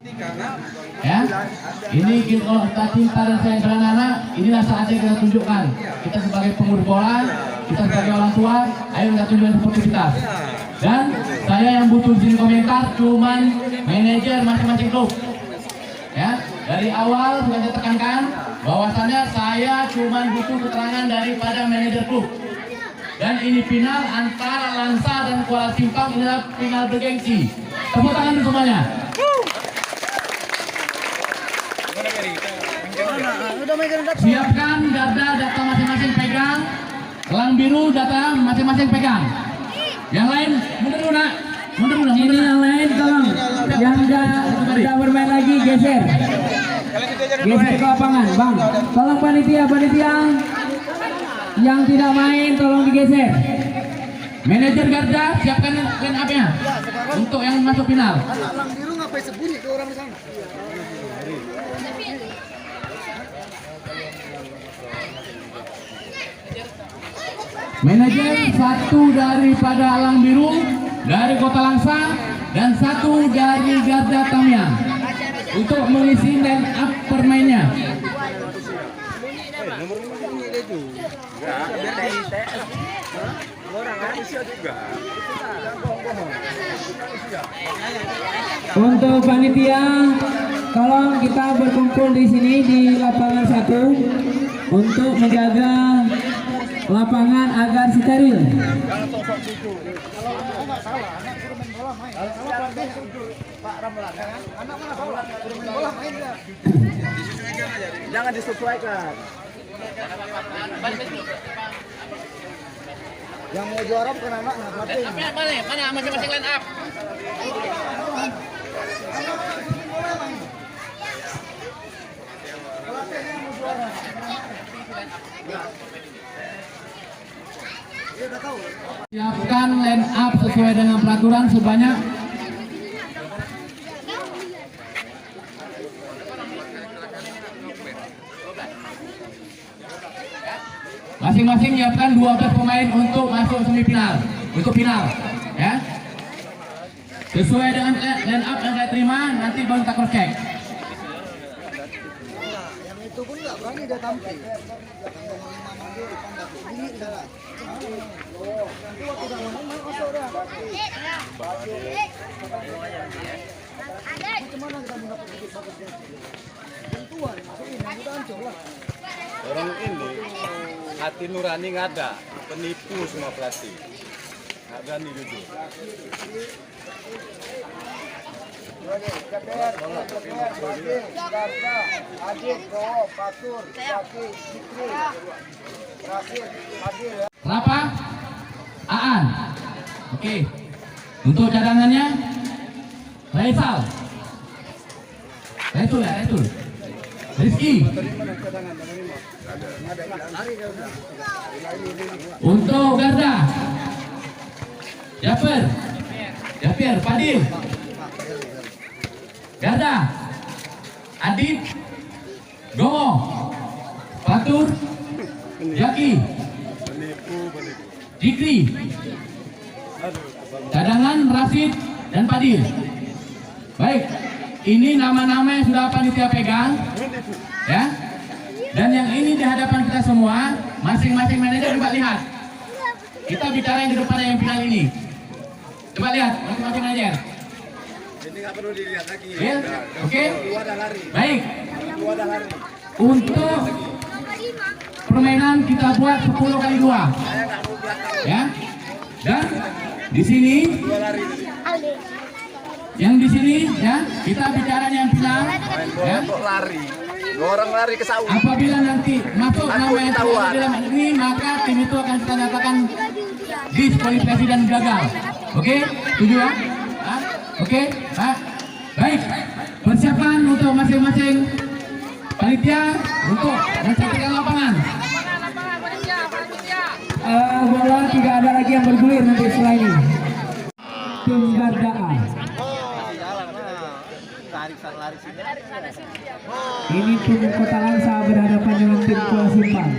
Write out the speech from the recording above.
Ya, ini kalau kita cinta dan sayang dengan anak, inilah saatnya kita tunjukkan. Kita sebagai pengurus bola, kita sebagai orang tua, ayo kita tunjukkan sportivitas. Dan saya yang butuh di sini komentar cuman manajer masing-masing klub. Ya, dari awal sudah saya tekankan bahwasannya saya cuman butuh keterangan daripada manajer klub. Dan ini final antara Langsa dan Kuala Simpang, inilah final bergengsi. Tepuk tangan untuk semuanya. Siapkan data masing-masing pegang. Elang biru data masing-masing pegang. Yang lain mundur dulu nak. Mundur dulu. Ini yang lain tolong. Yang tidak bermain lagi geser. Geser ke lapangan, Bang. Tolong panitia yang tidak main tolong digeser. Manajer Garda siapkan line up-nya untuk yang masuk final. Elang biru ngapain sembunyi ke orang di sana? Manajer satu daripada Elang Biru dari Kota Langsa dan satu dari Garda Tamiang untuk mengisi line up permainnya. Untuk panitia, tolong kita berkumpul di sini di lapangan 1 untuk menjaga lapangan agar steril. Jangan disesuaikan. Yang mau juara bukan anaknya, tapi Mana masing-masing line up? Siapkan line up sesuai dengan peraturan sebanyak masing-masing siapkan 12 pemain untuk masuk semifinal, untuk final, ya. Sesuai dengan line up yang saya terima, nanti baru kita cross check. yang itu pun nggak berani dia tampil. Ini salah. Nanti waktu sama main masuk dah. Bagaimana kita mendapat tiket bagusnya? Tentuan masukin, yang udah hancur lah. Orang ini hati nurani nggak ada, penipu semua pelatih, nggak berani jujur. Berapa? Aan. Oke. Untuk cadangannya Raisal. Raisul. Rizky. Untuk Garda Japer Fadil. Garda Adit Gomo Fatur Jaki Jikri. Cadangan Rasid dan Fadil. Baik, ini nama-nama yang sudah panitia pegang, ya. Dan yang ini di hadapan kita semua, masing-masing manajer coba lihat. Kita bicara yang di depan yang final ini. Coba lihat masing-masing manajer. Ini nggak perlu dilihat lagi. Ya, oke. Lari. Baik. Dua lari. Untuk permainan kita buat 10 kali 2. Ya. Dan di sini yang di sini ya, kita bicara yang final, ya. Untuk lari. Dua orang lari ke sawah. Apabila nanti masuk nama yang terdapat dalam ini, maka tim itu akan kita nyatakan diskualifikasi dan gagal. Oke, setuju ya? Oke, baik. Persiapan untuk masing-masing panitia untuk mencatatkan lapangan. Bola tidak ada lagi yang bergulir nanti setelah ini. Tim Garda A. Ini tim Kota Langsa berhadapan dengan tim Kuala Simpang.